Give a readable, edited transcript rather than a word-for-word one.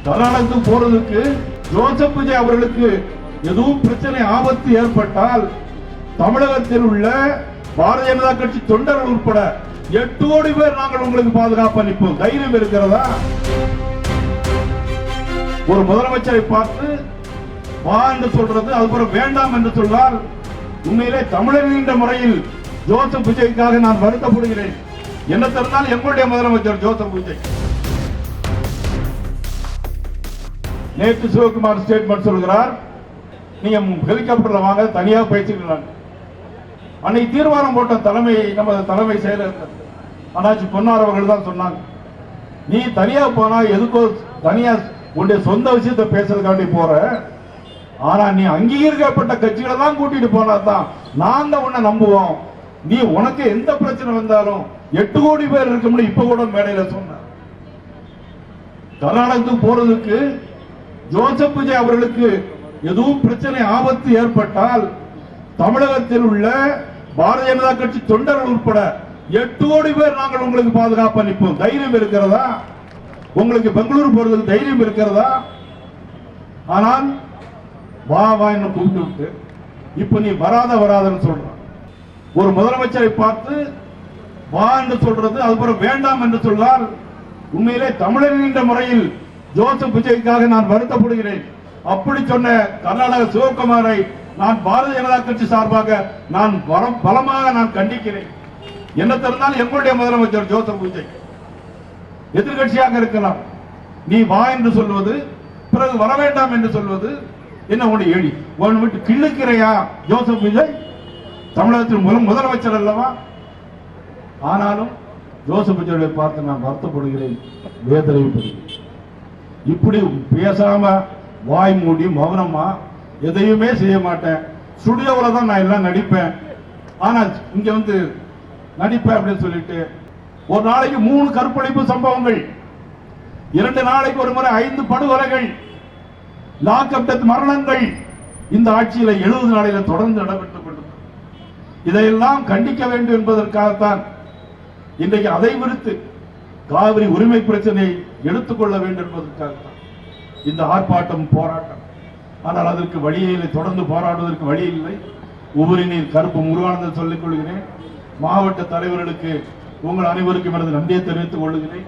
கர்நாடகத்துக்கு போறதுக்கு ஜோசப் விஜய் அவர்களுக்கு எதுவும் பிரச்சனை ஆபத்து ஏற்பட்டால் தமிழகத்தில் உள்ள பாரதிய ஜனதா கட்சி தொண்டர்கள் உட்பட 8 கோடி பேர் நாங்கள் உங்களுக்கு பாதுகாப்பு அளிப்போம். தைரியம் இருக்கிறதா? ஒரு முதலமைச்சரை பார்த்து வா என்று சொல்றது, அதுபோல வேண்டாம் என்று சொன்னால் உண்மையிலே தமிழர் என்ற முறையில் ஜோசப் விஜய்க்காக நான் வருத்தப்படுகிறேன். என்ன தெரிந்தால் எங்களுடைய முதலமைச்சர் ஜோசப் விஜய் நேற்று சிவகுமார் ஸ்டேட்மெண்ட் சொல்கிறார், நீங்க ஹெலிகாப்டர்ல வாங்க, தனியாக பேசிக்கலாம். அன்னைக்கு தீர்மானம் போட்ட நமது தலைமை செயலர் அண்ணாச்சி பொன்னார் அவர்கள் தான் சொன்னாங்க, நீ தனியா போனா எதுக்கோ தனியா உன்னுடைய சொந்த விஷயத்தை பேசுறதுக்காண்டி போற, ஆனா நீ அங்கீகரிக்கப்பட்ட கட்சிகளை தான் கூட்டிட்டு போனா தான் நாங்க உன்னை நம்புவோம். நீ உனக்கு எந்த பிரச்சனை வந்தாலும் 8 கோடி பேர் இருக்கும்னு இப்ப கூட மேடையில சொன்ன. கர்நாடகத்துக்கு போறதுக்கு ஜோசப் விஜய் அவர்களுக்கு எதுவும் பிரச்சனை ஆபத்து ஏற்பட்டால் தமிழகத்தில் உள்ள பாரதிய ஜனதா கட்சி தொண்டர்கள் உட்பட 8 கோடி பேர் நாங்கள் உங்களுக்கு பாதுகாப்பு அளிப்போம். தைரியம் இருக்கிறதா? உங்களுக்கு பெங்களூர் போறதுக்கு தைரியம் இருக்கிறதா? ஆனால் வா வா என்று கூப்பிட்டு விட்டு இப்ப நீ வராதன்னு சொல்ற. ஒரு முதலமைச்சரை பார்த்து வா என்று சொல்றது, அதுபோல வேண்டாம் என்று சொன்னால் உண்மையிலே தமிழர் என்ற முறையில் ஜோசப் விஜய்க்காக நான் வருத்தப்படுகிறேன். அப்படி சொன்ன கர்நாடக சிவகுமாரை நான் பாரதிய ஜனதா கட்சி சார்பாக நான் பலமாக நான் கண்டிக்கிறேன். என்ன தெரிந்தால் எங்களுடைய முதலமைச்சர் ஜோசப் விஜய் எதிர்கட்சியாக இருக்கலாம், நீ வா என்று சொல்வது, பிறகு வர வேண்டாம் என்று சொல்வது என்ன உன்னுடைய எளி? உன் விட்டு கிள்ளுக்கிறையா ஜோசப் விஜய்? தமிழகத்தில் முதலமைச்சர் அல்லவா? ஆனாலும் ஜோசப் விஜயை பார்த்து நான் வருத்தப்படுகிறேன், வேதனைப்படுகிறேன். இப்படி பேசாம வாய் மூடி மௌனமா எதையுமே செய்ய மாட்டேன், ஸ்டுடியோவில் தான் நான் எல்லாம் நடிப்பேன், ஆனா இங்க வந்து நடிப்பேன் அப்படின்னு சொல்லிட்டு ஒரு நாளைக்கு 3 கற்பழிப்பு சம்பவங்கள், 2 நாளைக்கு ஒரு முறை 5 படுகொலைகள், லாக்அப் டெத் மரணங்கள் இந்த ஆட்சியில 70 நாளில் தொடர்ந்து நடைபெற்றுக் கொண்டது. இதையெல்லாம் கண்டிக்க வேண்டும் என்பதற்காகத்தான் இன்றைக்கு அதை விடுத்து காவிரி உரிமை பிரச்சனை எடுத்துக்கொள்ள வேண்டும் என்பதற்காகத்தான் இந்த ஆர்ப்பாட்டம் போராட்டம். ஆனால் அதற்கு வழியில்லை, தொடர்ந்து போராடுவதற்கு வழி இல்லை. உபரி நீர் கருப்பு முருகானந்தன் சொல்லிக் கொள்கிறேன். மாவட்ட தலைவர்களுக்கு உங்கள் அனைவருக்கும் எனது நன்றியை தெரிவித்துக் கொள்கிறேன்.